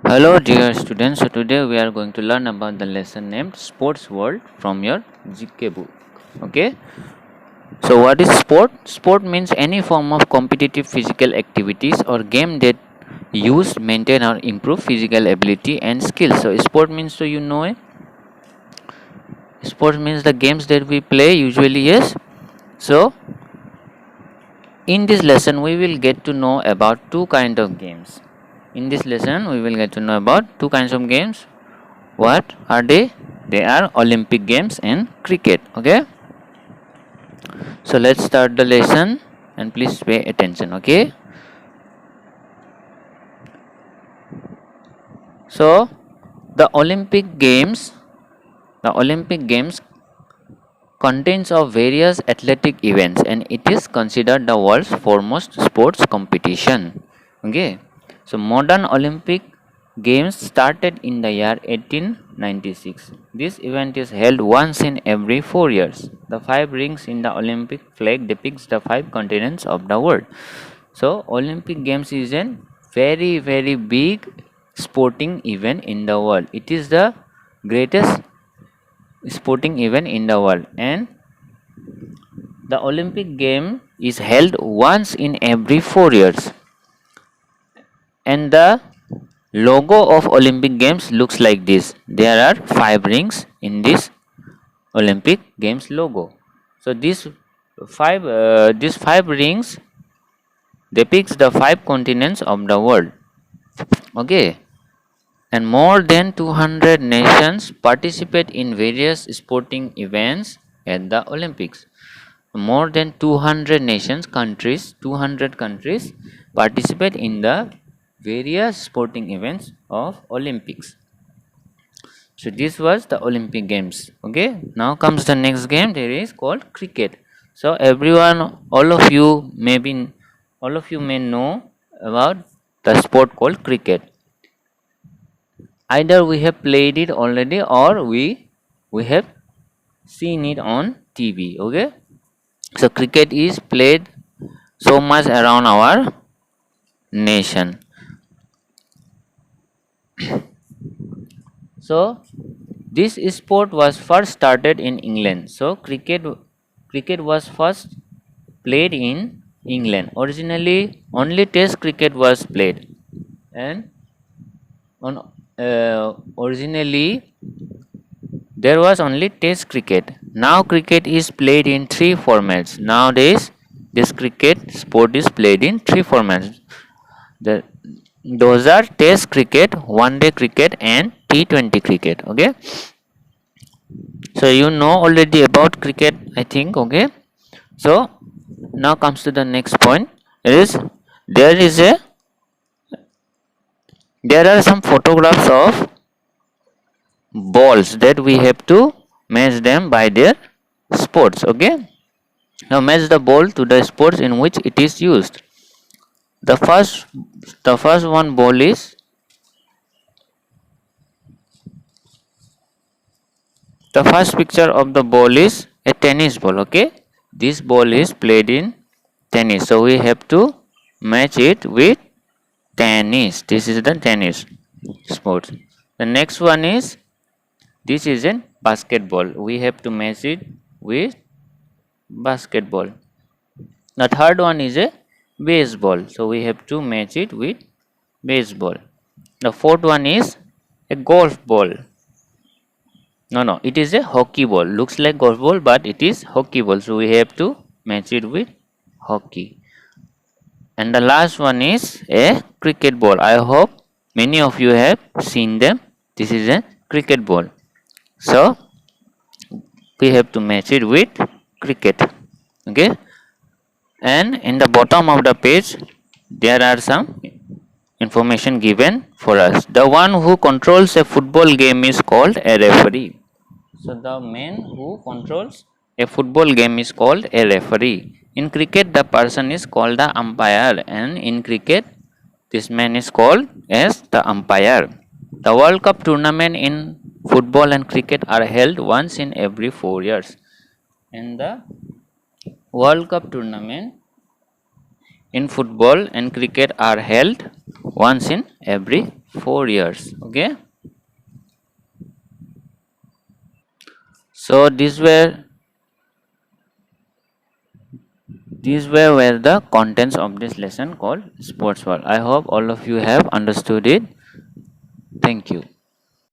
Hello dear students, so today we are going to learn about the lesson named Sports World from your GK book. Okay, so what is sport? Sport means any form of competitive physical activities or game that use, maintain or improve physical ability and skill. So sport means, so you know it, sport means the games that we play usually, yes. So in this lesson we will get to know about two kind of games. In this lesson we will get to know about two kinds of games. What are they? They are Olympic Games and cricket. Okay. So let's start the lesson and please pay attention. Okay. So the Olympic Games contains of various athletic events and it is considered the world's foremost sports competition. Okay. So modern Olympic Games started in the year 1896. This event is held once in every 4 years. The five rings in the Olympic flag depicts the five continents of the world. So Olympic Games is a very big sporting event in the world. It is the greatest sporting event in the world, and the Olympic game is held once in every 4 years, and the logo of Olympic Games looks like this. There are five rings in this Olympic Games logo. So these five rings depicts the five continents of the world. Okay, and more than 200 nations participate in various sporting events at the Olympics. More than 200 countries participate in the various sporting events of Olympics. So this was the Olympic Games. Okay, now comes the next game. There is called cricket. So everyone, all of you may know about the sport called cricket. Either we have played it already or we have seen it on TV. Okay, so cricket is played so much around our nation. So this sport was first started in England. So cricket was first played in England. Originally only test cricket was played, and on originally there was only test cricket. Now cricket is played in three formats. Nowadays this cricket sport is played in three formats. The those are test cricket, one day cricket and T20 cricket. Okay, so you know already about cricket, I think. Okay, so now comes to the next point. It is there is a there are some photographs of balls that we have to match them by their sports. Okay, now match the ball to the sports in which it is used. The first one ball is the first picture of the ball is a tennis ball. Okay, this ball is played in tennis, so we have to match it with tennis. This is the tennis sport. The next one is, this is a basketball. We have to match it with basketball. The third one is a baseball, so we have to match it with baseball. The fourth one is a golf ball. No, it is a hockey ball. Looks like golf ball, but it is hockey ball. So we have to match it with hockey. And the last one is a cricket ball. I hope many of you have seen them. This is a cricket ball. So we have to match it with cricket. Okay. And in the bottom of the page, there are some information given for us. The one who controls a football game is called a referee. So the man who controls a football game is called a referee. In cricket, the person is called the umpire, and in cricket, this man is called as the umpire. The World Cup tournament in football and cricket are held once in every 4 years. And the World Cup tournament in football and cricket are held once in every 4 years. Okay, so these were the contents of this lesson called sports world. I hope all of you have understood it. Thank you.